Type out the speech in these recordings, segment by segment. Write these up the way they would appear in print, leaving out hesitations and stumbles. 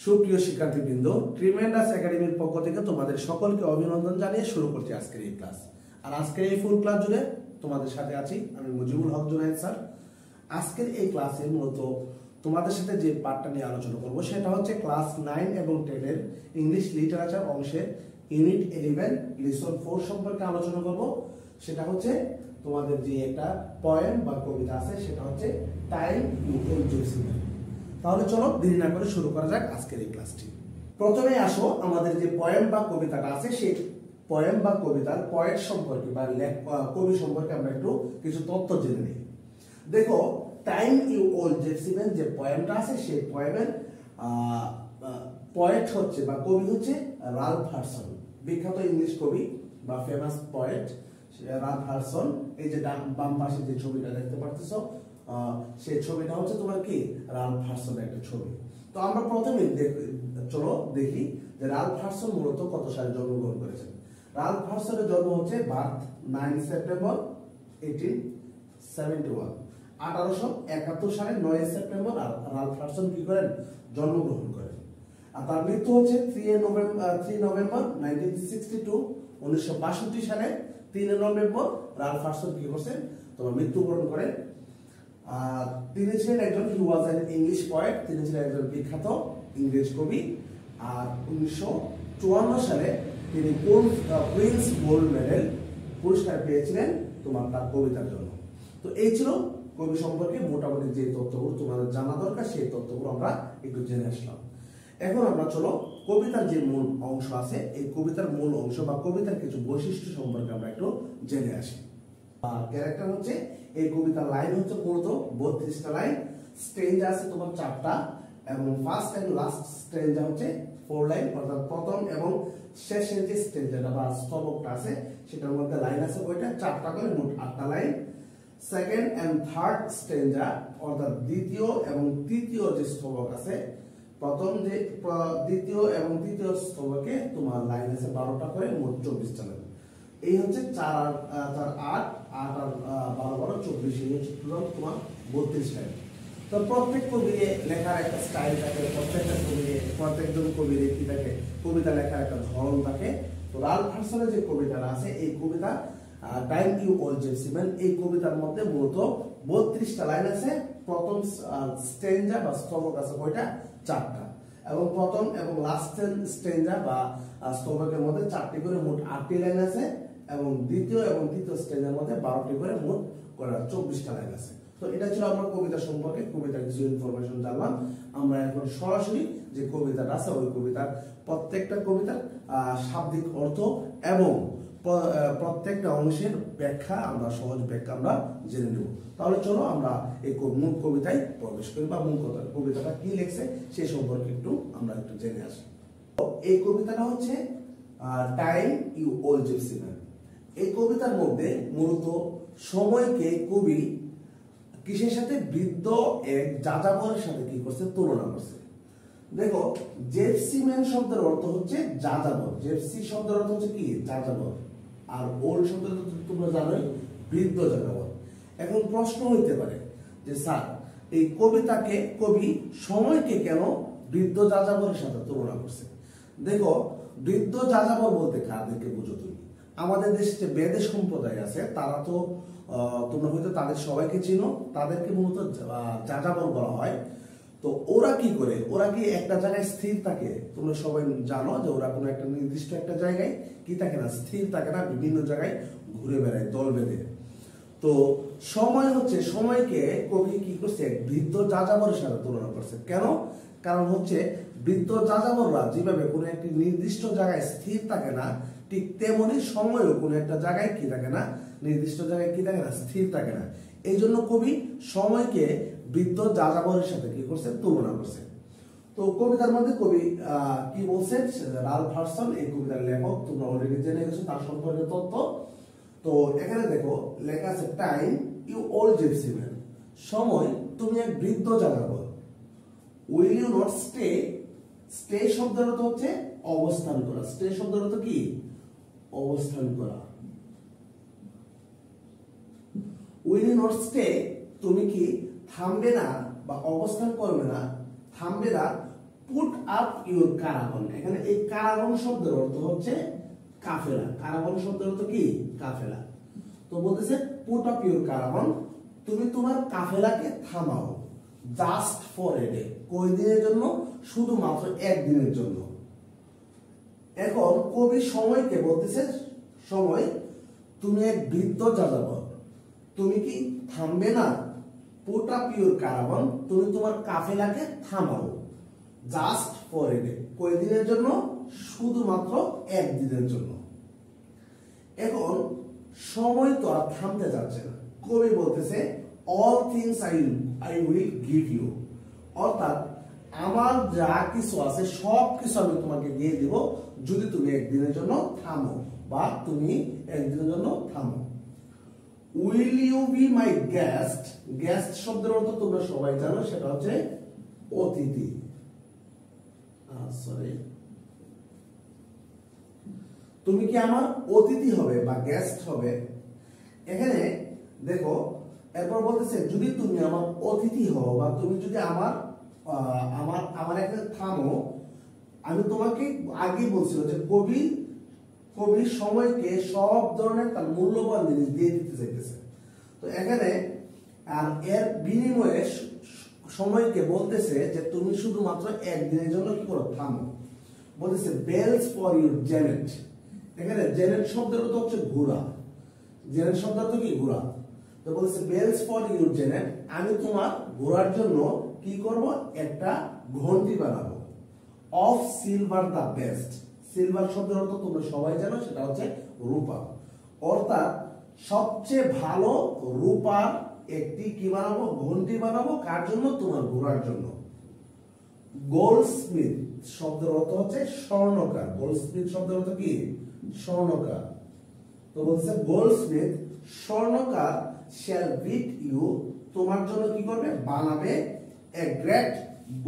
সুপ্রিয় শিক্ষার্থীবৃন্দ, ট্রিমেন্ডাস একাডেমির পক্ষ থেকে তোমাদের সকলকে অভিনন্দন জানিয়ে শুরু করছি আজকের এই ক্লাস। আর আজকের এই ফুল ক্লাস জুড়ে তোমাদের সাথে আছি আমি মুজিবুল হক জুনায়েদ স্যার। আজকের এই ক্লাসে মূলত তোমাদের সাথে যে পার্টটা নিয়ে আলোচনা করব সেটা হচ্ছে ক্লাস 9 এবং 10 এর ইংলিশ লিটারেচার অংশের ইউনিট 11 লেসন 4 সম্পর্কে আলোচনা করব। সেটা হচ্ছে তোমাদের যে একটা পোয়েম বা কবিতা আছে, সেটা হচ্ছে টাইম ইউ উইল জুসি। তাহলে চলো দেরি না করে শুরু করা যাক আজকের এই ক্লাসটি। প্রথমে আসো আমাদের যে পোয়েম বা কবিতাটা আছে সেই পোয়েম বা কবিতার পয়েট সম্পর্কে বা কবি সম্পর্কে আমরা একটু কিছু তথ্য জেনে নিই। দেখো, টাইম ইউ উইল জুসি যে পোয়েমটা আছে সেই পোয়েমের পয়েট হচ্ছে বা কবি হচ্ছে রালফ হাডসন, বিখ্যাত ইংলিশ কবি বা ফেমাস পয়েট রালফ হাডসন। এই যে বাম পাশে যে ছবিটা দেখতে পাচ্ছো সেই ছবিটা হচ্ছে তোমার কি রালফ হাডসনের একটা ছবি। তো আমরা প্রথমে চলো দেখি যে রালফ হাডসন মূলত কত সালে জন্মগ্রহণ করেছেন। রালফ হাডসনের জন্ম হচ্ছে বার্থ 9 সেপ্টেম্বর 1871। 1871 সালে 9 সেপ্টেম্বর রালফ হাডসন কি করেন, জন্মগ্রহণ করেন। আর তার মৃত্যু হচ্ছে 3 নভেম্বর 1962। 1962 সালে 3 নভেম্বর রালফ হাডসন কি করছেন, তোমার মৃত্যুবরণ করেন। তিনি ছিলেন একজন ইংলিশ পয়েট, তিনি ছিলেন একজন বিখ্যাত ইংরেজ কবি। আর 1954 সালে তিনি কুইন্স গোল্ড মেডেল পুরস্কার পেয়েছিলেন তোমার তার কবিতার জন্য। তো এই ছিল কবি সম্পর্কে মোটামুটি যে তথ্যগুলো তোমাদের জানা দরকার, সেই তথ্যগুলো আমরা একটু জেনে আসলাম। এখন আমরা চলো কবিতার যে মূল অংশ আছে, এই কবিতার মূল অংশ বা কবিতার কিছু বৈশিষ্ট্য সম্পর্কে আমরা একটু জেনে আসি। ক্যারেক্টার হচ্ছে এই কবিতার লাইন হচ্ছে মূলত 32টা লাইন, স্ট্রেঞ্জা আছে তোমার 4টা, এবং ফার্স্ট এন্ড লাস্ট স্ট্রেঞ্জা হচ্ছে 4 লাইন। অর্থাৎ প্রথম এবং শেষের যে স্ট্রেঞ্জাটা বা স্তবকটা আছে সেটার মধ্যে লাইন আছে কয়টা, 4টা করে, মোট 8টা লাইন। সেকেন্ড এন্ড থার্ড স্ট্রেঞ্জা অর্থাৎ দ্বিতীয় এবং তৃতীয় যে স্তবক আছে, প্রথম যে দ্বিতীয় এবং তৃতীয় স্তবকে তোমার লাইন আছে 12টা করে, মোট 24টা লাইন। এই হচ্ছে 4 আর 8 আর 12 24, এই হচ্ছে টোটাল তোমার 32 লাইন। তো প্রত্যেক কবির লেখার একটা স্টাইল থাকে, প্রত্যেকজন কবির কি থাকে, কবিতা লেখার একটা ধরন থাকে। তো রালফ হাডসনের যে কবিতাটা আছে, এই কবিতা টাইম ইউ উইল জুসি এই কবিতার মধ্যে মূলত 32টা লাইন আছে। প্রথম স্ট্রেঞ্জা বা স্তবক আছে কয়টা, 4টা, এবং প্রথম এবং লাস্ট স্ট্রেঞ্জা বা স্তবকের মধ্যে 4টি করে, মোট 8টি লাইন আছে, এবং দ্বিতীয় এবং তৃতীয় স্ট্রেঞ্জার মধ্যে 12টি করে, মোট 24টা লাইন আছে। তো এটা ছিল আমরা কবিতা সম্পর্কে কবিতার কিছু ইনফরমেশন জানলাম। আমরা এখন সরাসরি যে কবিতাটা আছে ওই কবিতার প্রত্যেকটা কবিতার শাব্দিক অর্থ এবং প্রত্যেকটা অংশের ব্যাখ্যা, আমরা সহজ ব্যাখ্যা আমরা জেনে নেব। তাহলে চলো আমরা এই মূল কবিতায় প্রবেশ করি, বা মূল কবিতাটা কি লিখছে সেই সম্পর্কে আমরা একটু জেনে আসি। এই কবিতাটা হচ্ছে টাইম ইউ উইল জুসি। এই কবিতার মধ্যে মূলত সময়কে কবি কিসের সাথে, বৃদ্ধ এক যাযাবরের সাথে কি করছে, তুলনা করছে। দেখো, জেপসি ম্যান শব্দের অর্থ হচ্ছে যাযাবর। জেপসি শব্দের অর্থ হচ্ছে কি, যাযাবর। আর ওল্ড শব্দের অর্থ তোমরা জানোই, বৃদ্ধ যাযাবর। এখন প্রশ্ন হইতে পারে যে স্যার, এই কবিতাকে কবি সময়কে কেন বৃদ্ধ যাযাবরের সাথে তুলনা করছে? দেখো, বৃদ্ধ যাযাবর বলতে কাদেরকে বুঝো তুমি? আমাদের দেশে যে বেদে সম্প্রদায় আছে তারা তো তোমরা হয়তো তাদের সবাইকে চিনো, তাদেরকে মূলত যাযাবর বলা হয়। তো ওরা কি করে, ওরা কি একটা জায়গায় স্থির থাকে? তোমরা সবাই জানো যে ওরা কোনো একটা নির্দিষ্ট একটা জায়গায় কি থাকে না, স্থির থাকে না, বিভিন্ন জায়গায় ঘুরে বেড়ায় দল বেঁধে। তো সময় হচ্ছে, সময়কে কবি কি করছে, বৃদ্ধ যাযাবরের সাথে তুলনা করছে। কেন? কারণ হচ্ছে বৃদ্ধ যাযাবররা যেভাবে কোনো একটি নির্দিষ্ট জায়গায় স্থির থাকে না, ঠিক তেমনি সময়ও কোনো একটা জায়গায় কি থাকে না, নির্দিষ্ট জায়গায় কি থাকে না, স্থির থাকে না। এই জন্য কবি সময়কে বৃদ্ধ যাযাবরের সাথে কি করছে, তুলনা করছে। তো কবিতার মধ্যে কবি কি বলছেন, রালফ হাডসন এই কবিতার লেখক, তোমরা অলরেডি জেনে গেছো তার সম্পর্কে তথ্য। তো এখানে দেখো লেখা আছে টাইম ইউ উইল জুসি, সময় তুমি এক বৃদ্ধ যাযাবর। Will you not stay, stay শব্দের অর্থ হচ্ছে অবস্থান করা। স্টে শব্দের অর্থ কি, অবস্থান করা। উইল ইউ নট স্টে, তুমি কি থামবে না বা অবস্থান করবে না, থামবে না পুট আপ ইউর কারাভান। এখানে এই কারাভান শব্দের অর্থ হচ্ছে কাফেলা। কারাভান শব্দের অর্থ কি? কাফেলা। তো বলতেছে পুট আপ ইউর কারাভান, তুমি তোমার কাফেলাকে থামাও, জাস্ট ফর এ ডে, কয় দিনের জন্য? শুধুমাত্র একদিনের জন্য। এখন কবি সময়কে বলতেছে, সময় তুমি এক বৃদ্ধ যাযাবর, তুমি কি থামবে না? পুট আপ ইউর কারাভান, তুমি তোমার কাফেলাকে থামাও, জাস্ট ফর এ ডে, কয় দিনের জন্য? শুধুমাত্র একদিনের জন্য। এখন সময় তো আর থামতে যাচ্ছে না। কবি বলতেছে all things I will give you, অর্থাৎ আমার যা কিছু আছে সব কিছু আমি তোমাকে দিয়ে দিব যদি তুমি একদিনের জন্য থামো, বা তুমি একদিনের জন্য থামো। Will you be my guest, guest শব্দের অর্থ তোমরা সবাই জানো, সেটা হচ্ছে অতিথি। সরি, তুমি কি আমার অতিথি হবে বা গেস্ট হবে? এখানে দেখো, এরপর বলতেছে যদি তুমি আমার অতিথি হও বা তুমি যদি আমার এখানে থামো, আমি তোমাকে আগে বলছিল যে কবি সময়কে সব ধরনের তার মূল্যবান জিনিস দিয়ে দিতে চাইতেছে। তো এখানে আর এর বিনিময়ে সময়কে বলতেছে যে তুমি শুধুমাত্র একদিনের জন্য কি করো? থামো। বলতেছে বেলস ফর ইউর জেনেট। এখানে জেনেট শব্দের অর্থ হচ্ছে ঘোড়া। জেনেট শব্দের অর্থ কি? ঘোড়া। তো বলতেছে বেলস ফর ইউর জেনেট, আমি তোমার ঘোড়ার জন্য কি করব? একটা ঘন্টি বানাবো। Of silver the best, silver শব্দের অর্থ তোমরা সবাই জানো, সেটা হচ্ছে রূপা। অর্থাৎ সবচেয়ে ভালো রূপার একটি কি বানাবো? ঘন্টি বানাবো। কার জন্য? তোমার ঘোড়ার জন্য। গোল্ডস্মিথ শব্দের অর্থ হচ্ছে স্বর্ণকার। গোল্ডস্মিথ শব্দের অর্থ কি? স্বর্ণকার। তো বলছে গোল্ডস্মিথ, স্বর্ণকার, শ্যাল বিট ইউ, তোমার জন্য কি করবে? বানাবে এ গ্রেট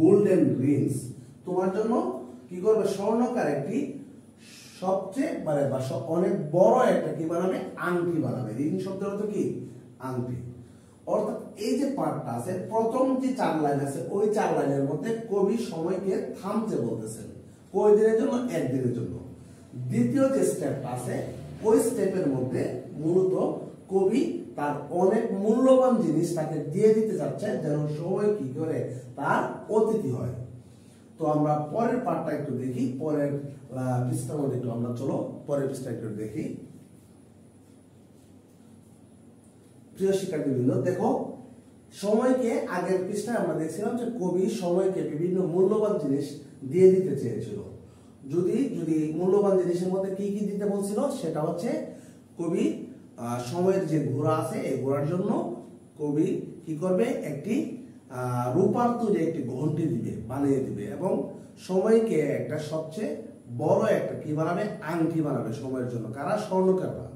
গোল্ডেন রিংস, তোমার জন্য কি করবে? স্বর্ণকার একটি সবচেয়ে অনেক বড় একটা কি বানাবে? আংটি বানাবে। রিং শব্দের অর্থ কি? আংটি। অর্থাৎ এই যে পার্টটা আছে, প্রথম যে 4 লাইন আছে, ওই 4 লাইনের মধ্যে কবি সময়কে থামতে বলতেছেন। কয় দিনের জন্য? একদিনের জন্য। দ্বিতীয় যে স্টেপটা আছে, ওই স্টেপের মধ্যে মূলত কবি তার অনেক মূল্যবান জিনিস তাকে দিয়ে দিতে যাচ্ছে, যেন সময় কি করে তার অতিথি হয়। তো আমরা পরের পার্টটা একটু দেখি, পরের পৃষ্ঠার মধ্যে একটু আমরা চলো পরের পৃষ্ঠা একটু দেখি। প্রিয় শিক্ষার্থীবৃন্দ, দেখো সময়কে আগের পৃষ্ঠায় আমরা দেখছিলাম যে কবি সময়কে বিভিন্ন মূল্যবান জিনিস দিয়ে দিতে চেয়েছিল। যদি মূল্যবান জিনিসের মধ্যে কি কি দিতে বলছিল, সেটা হচ্ছে কবি সময়ের যে ঘোড়া আছে, এই ঘোড়ার জন্য কবি কি করবে? একটি রূপার তৈরি একটি ঘন্টি দিবে, বানিয়ে দিবে, এবং সময়কে একটা সবচেয়ে বড় একটা কি বানাবে? আংটি বানাবে সময়ের জন্য। কারা? স্বর্ণকাররা।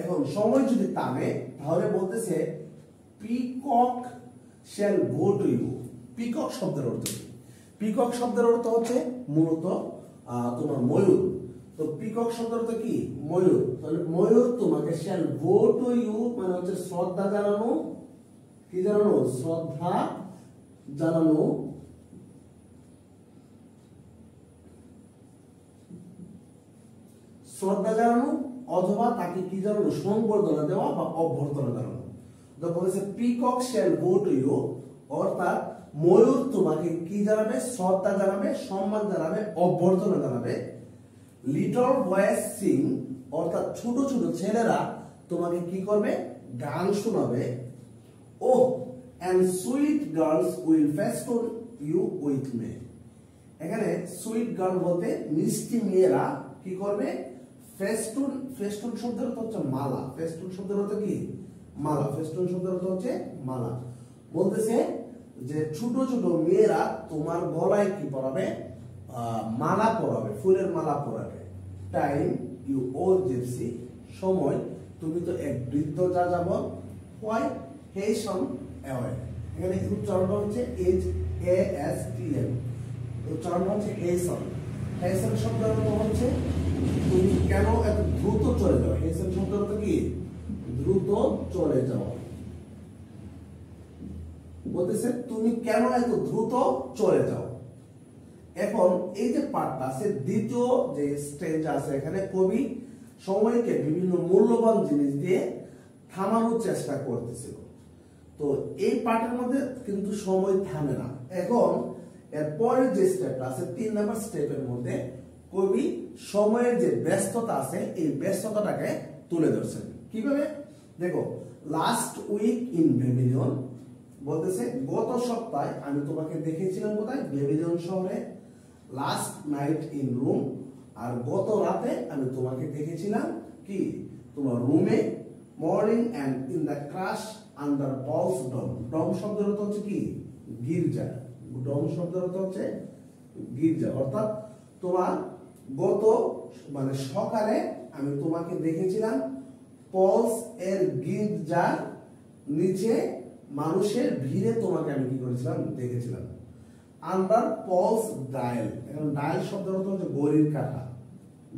এখন সময় যদি থামে, তাহলে বলতেছে peacock shall go to you. Peacock শব্দের অর্থ কি? পিকক শব্দের অর্থ হচ্ছে মূলত তোমার ময়ূর। তো পিকক শব্দের অর্থ কি? ময়ূর। তাহলে ময়ূর তোমাকে শ্যাল গো টু ইউ মানে হচ্ছে শ্রদ্ধা জানানো। কি জানানো? শ্রদ্ধা জানানো। শ্রদ্ধা জানানো অথবা তাকে কি জানানো? সংবর্ধনা দেওয়া বা অভ্যর্থনা জানানো। তো বলেছে peacock shall go to you, অর্থাৎ ময়ূর তোমাকে কি জানাবে? শ্রদ্ধা জানাবে, সম্মান জানাবে, অভ্যর্থনা জানাবে। লিটল বয়েজ সিং, অর্থাৎ ছোট ছোট ছেলেরা তোমাকে কি করবে? গান শোনাবে। ওহ and sweet girls will festoon you with me। এখানে সুইট গার্ল বলতে মিষ্টি মেয়েরা কি করবে? ফেস্টুন। ফেস্টুন শব্দের অর্থ হচ্ছে মালা। ফেস্টুন শব্দের অর্থ কি? মালা। ফেস্টুন শব্দের অর্থ হচ্ছে মালা। বলতেছে যে ছোট ছোট মেয়েরা তোমার গলায় কি পরাবে? মালা পরাবে, ফুলের মালা পরাবে। টাইম ইউ ওল্ড জিপসি, সময় তুমি তো এক বৃদ্ধ যাযাবর। হোয়াই হেসন অ্যাওয়ে, এখানে উচ্চারণটা হচ্ছে HASTN, উচ্চারণটা হচ্ছে হেসন। হেসন শব্দের অর্থ হচ্ছে তুমি কেন এত দ্রুত চলে যাও। হেসন শব্দের অর্থ কি? দ্রুত চলে যাও। বলতেছে তুমি কেন এত দ্রুত চলে যাও। এখন এই যে পার্টটা আছে, দ্বিতীয় যে স্টেজ আছে, এখানে কবি সময়কে বিভিন্ন মূল্যবান জিনিস দিয়ে থামানোর চেষ্টা করতেছিল। তো এই পার্টের মধ্যে কিন্তু সময় থামে না। এখন এর পরের যে স্টেপটা আছে 3 নাম্বার স্টেপের মধ্যে কবি সময়ের যে ব্যস্ততা আছে এই ব্যস্ততাটাকে তুলে ধরছেন। কিভাবে? দেখো, লাস্ট উইক ইন বেবিলিয়ন বলতেছে গত সপ্তাহে আমি তোমাকে দেখেছিলাম কোথায়? বেবিলিয়ন শহরে। লাস্ট নাইট ইন রুম, আর গত রাতে আমি তোমাকে দেখেছিলাম কি? তোমার রুমে। Morning and in the crush under Paul's dome. Dome শব্দের অর্থ হচ্ছে কি? গির্জা। ডম শব্দের অর্থ হচ্ছে গির্জা। অর্থাৎ তোমার গত মানে সকালে আমি তোমাকে দেখেছিলাম পলস এর গির্জার নিচে মানুষের ভিড়ে তোমাকে আমি কি করেছিলাম? দেখেছিলাম। Under Paul's dial. এখন ডায়াল শব্দের অর্থ হচ্ছে ঘড়ির কাঁটা।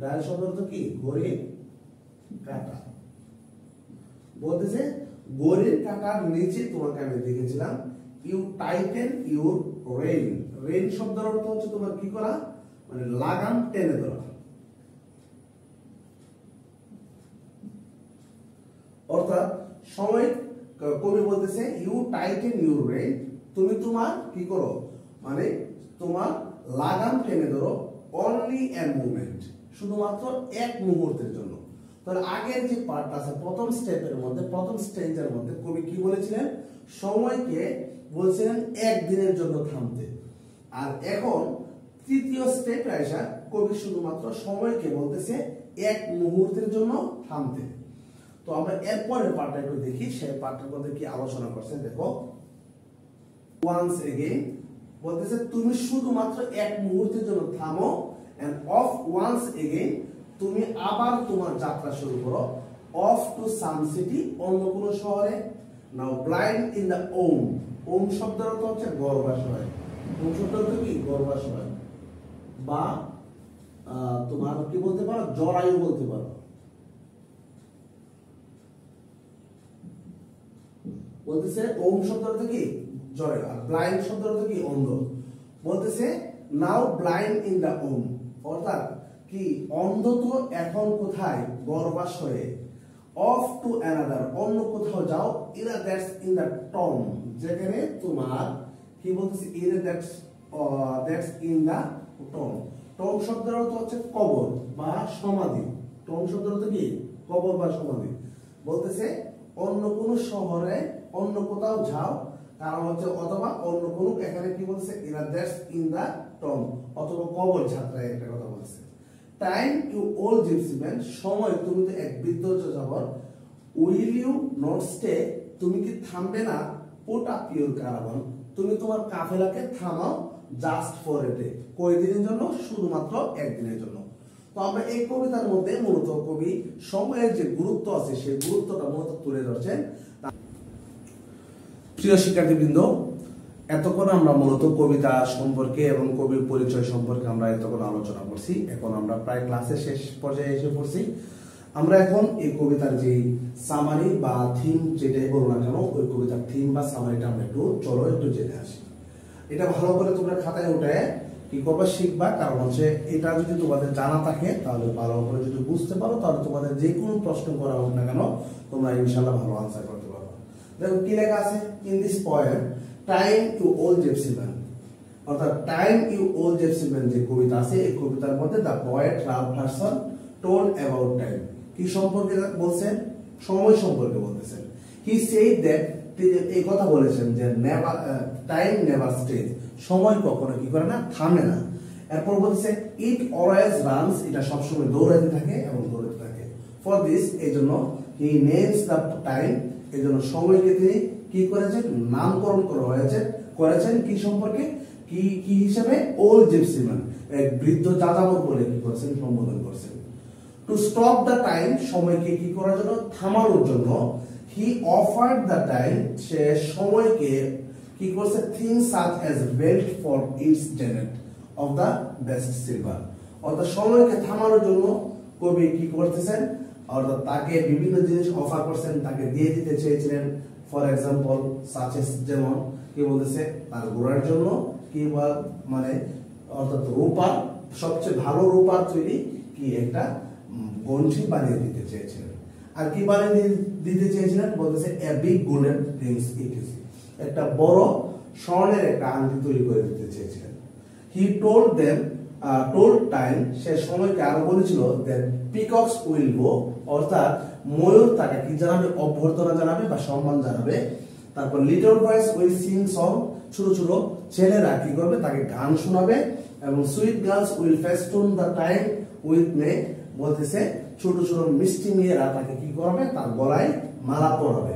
ডায়াল শব্দের অর্থ কি? ঘড়ির কাঁটা। বলতেছে ঘড়ির কাঁটার নিচে তোমাকে আমি দেখেছিলাম। You tighten your rein. Rein শব্দের অর্থ হচ্ছে তোমার কি করা? মানে লাগাম টেনে ধরা। অর্থাৎ সময় কবি বলতেছে ইউ টাইটেন ইউর রেইন, তুমি তোমার কি করো? মানে তোমার লাগাম টেনে ধরো। অনলি এ মুভমেন্ট, শুধুমাত্র এক মুহূর্তের জন্য। তাহলে আগের যে পার্ট আছে প্রথম স্টেপের মধ্যে, প্রথম স্টেজের মধ্যে কবি কি বলেছিলেন? সময়কে বলছিলেন একদিনের জন্য থামতে। আর এখন তৃতীয় স্টেপে আসা কবি শুধুমাত্র সময়কে বলতেছে এক মুহূর্তের জন্য থামতে। তো আমরা এরপরের পার্টটা একটু দেখি, সেই পার্টের মধ্যে কি আলোচনা করছে। দেখো, ওয়ান্স এগেইন বলতেছে তুমি শুধুমাত্র এক মুহূর্তের জন্য থামো। এন্ড অফ ওয়ান্স এগেইন, তুমি আবার তোমার যাত্রা শুরু করো। অফ টু সাম সিটি, অন্য কোন শহরে। নাও ব্লাইন্ড ইন দ্য ওম। ওম শব্দের অর্থ হচ্ছে গর্ভাশয়। ওম শব্দের অর্থ কি? গর্ভাশয়। বা তোমার কি বলতে পারো? জরায়ু বলতে পারো। বলতেছে ওম শব্দের অর্থ কি? জরায়ু। আর ব্লাইন্ড শব্দের অর্থ কি? অন্ধ। বলতেছে নাও ব্লাইন্ড ইন দ্য ওম, অর্থাৎ কি? অন্ধ তো এখন কোথায়? গর্ভাশয়ে। অফ টু অ্যানাদার, অন্য কোথাও যাও। Ira that's in the Tom, যেখানে তোমার কি বলতেছে? Ira that's in the Tom. Tom শব্দের অর্থ হচ্ছে কবর বা সমাধি। টম শব্দের অর্থ কি? কবর বা সমাধি। বলতেছে অন্য কোন শহরে, অন্য কোথাও যাও, কারণ হচ্ছে অথবা অন্য কোন, এখানে কি বলছে? Era that's in the tomb, অথবা কবর যাত্রায় একটা কথা বলছে। Time you old gypsy man, সময় তুমি তো এক বৃদ্ধ যাযাবর। উইল ইউ নট স্টে, তুমি কি থামবে না? পুট আপ ইউর ক্যারাভান, তুমি তোমার কাফেলাকে থামাও। জাস্ট ফর এ ডে, কয়দিনের জন্য? শুধুমাত্র একদিনের জন্য। তো আমরা এই কবিতার মধ্যে মূলত কবি সময়ের যে গুরুত্ব আছে সেই গুরুত্বটা মূলত তুলে ধরছেন। প্রিয় শিক্ষার্থীবৃন্দ, এতক্ষণ আমরা মূলত কবিতা সম্পর্কে এবং কবির পরিচয় সম্পর্কে আমরা এতক্ষণ আলোচনা করছি। এখন আমরা প্রায় ক্লাসের শেষ পর্যায়ে এসে পড়ছি। আমরা এখন এই কবিতার যে সামারি বা থিম যেটাই বলো না কেন, ওই কবিতার থিম বা সামারিটা আমরা একটু জেনে আসি। এটা ভালো করে তোমরা খাতায় উঠে কি করবা? শিখবা। কারণ হচ্ছে এটা যদি তোমাদের জানা থাকে তাহলে ভালো করে যদি বুঝতে পারো, তাহলে তোমাদের যে কোনো প্রশ্ন করা হোক না কেন তোমরা ইনশাআল্লাহ ভালো আনসার করতে পারবে। দেখো কি লেখা আছে? In this poem time you old gypsy man, অর্থাৎ time you old gypsy man যে কবিতা আছে, এই কবিতার মধ্যে the poet Ralph Hodgson told about time, কি সম্পর্কে বলছেন? সময় সম্পর্কে বলতেছেন। হি সেড দ্যাট, তিনি এই কথা বলেছেন যে নেভার টাইম নেভার স্টেজ, সময় কখনো কি করে না? থামে না। এরপর বলছে ইট অলওয়েজ রানস, এটা সবসময় দৌড়াতে থাকে এবং দৌড়াতে থাকে। ফর দিস, এই জন্য হি নেমস দ্য টাইম, এই জন্য সময়কে তিনি কি করেছেন? নামকরণ করেছেন কি সম্পর্কে? কি হিসেবে? ওল্ড জিপসি ম্যান, এক বৃদ্ধ যাযাবর বলে কি করেছেন? সম্বোধন করেছেন। টু স্টপ দ্য টাইম, সময়কে কি করার জন্য? থামানোর জন্য। হি অফার্ড দ্য টাইম, সে সময়কে কি করছে? Things such as belt for its জেনেট of the best silver, অর্থাৎ সময়কে থামানোর জন্য কবি কি করতেছেন? অর্থাৎ তাকে বিভিন্ন জিনিস অফার করছেন, তাকে দিয়ে দিতে চেয়েছিলেন। ফর এক্সাম্পল সাচেস, যেমন কি বলতেছে? তার ঘোড়ার জন্য কি মানে অর্থাৎ রূপার সবচেয়ে ভালো রূপার তৈরি কি একটা গন্ঠি বানিয়ে দিতে চেয়েছিলেন। আর কি বানিয়ে দিতে চেয়েছিলেন বলতেছে a big golden Rings it is, একটা বড় স্বর্ণের একটা আংটি তৈরি করে দিতে চেয়েছিলেন। হি টোল্ড টাইম, সে সময়কে আরো বলেছিল দ্যাট পিকক্স উইল গো, অর্থাৎ ময়ূর তাকে কি জানাবে, অভ্যর্থনা জানাবে বা সম্মান জানাবে। তারপর little boys will sing song, ছোট ছোট ছেলেরা কি করবে, তাকে গান শোনাবে। এবং sweet girls will festoon the time with May, বলতেছে ছোট ছোট মিষ্টি মেয়েরা তাকে কি করবে, তার গলায় মালা পরাবে।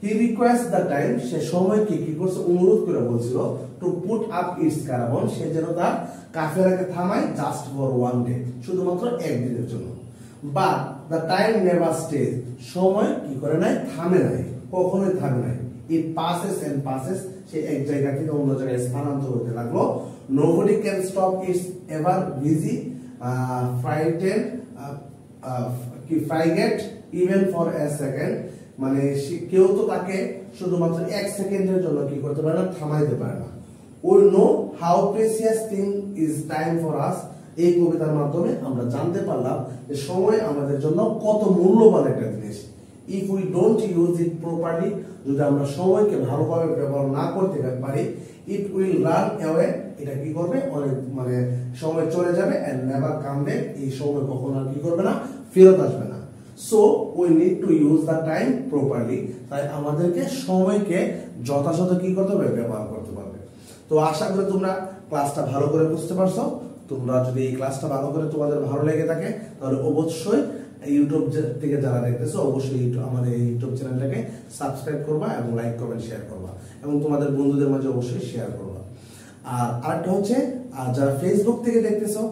হি রিকোয়েস্ট দ্য টাইম, সে সময়কে কি করছে, অনুরোধ করে বলছিল to put up its caravan, সে যেন তার কাফেলাকে থামায় জাস্ট ফর ওয়ান ডে, শুধুমাত্র একদিনের জন্য। But the time never stage, সময় কি করে নাই, থামে নাই, কখনোই থামে নাই। ইট পাসেস এন্ড পাসেস, সে এক জায়গা থেকে অন্য জায়গায় স্থানান্তর হতে লাগলো। Nobody can stop it's ever busy frighten কি ফ্রাইগেট ইভেন ফর এ সেকেন্ড, মানে কেউ তো তাকে শুধুমাত্র এক সেকেন্ডের জন্য কি করতে পারে না, থামাইতে পারে না। We know how precious thing is time for us, এই কবিতার মাধ্যমে আমরা জানতে পারলাম যে সময় আমাদের জন্য কত মূল্যবান একটা জিনিস। If we don't use it properly, যদি আমরা সময়কে ভালোভাবে ব্যবহার না করতে পারি, ইট উইল রান অ্যাওয়ে, এটা কি করবে, অনেক মানে সময় চলে যাবে, এন্ড নেভার কাম ব্যাক, এই সময় কখনো আর কি করবে না, ফেরত আসবে না। So we need to use the time properly, তাই আমাদেরকে সময়কে যথাযথ কি করতে হবে, ব্যবহার করতে পারবে। তো আশা করি তোমরা ক্লাসটা ভালো করে বুঝতে পারছো। তোমরা যদি এই ক্লাসটা ভালো করে তোমাদের ভালো লেগে থাকে, তাহলে অবশ্যই ইউটিউব থেকে যারা দেখতেছো অবশ্যই আমাদের এই ইউটিউব চ্যানেলটাকে সাবস্ক্রাইব করবা এবং লাইক কমেন্ট শেয়ার করবা এবং তোমাদের বন্ধুদের মাঝে অবশ্যই শেয়ার করবা। আর আরেকটা হচ্ছে, আর যারা ফেসবুক থেকে দেখতেছো,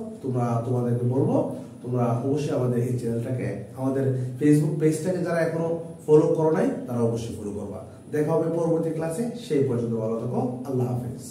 তোমাদেরকে বলবো তোমরা অবশ্যই আমাদের এই চ্যানেলটাকে, আমাদের ফেসবুক পেজটাকে যারা এখনো ফলো করো নাই তারা অবশ্যই ফলো করবা। দেখা হবে পরবর্তী ক্লাসে, সেই পর্যন্ত ভালো থাকো, আল্লাহ হাফেজ।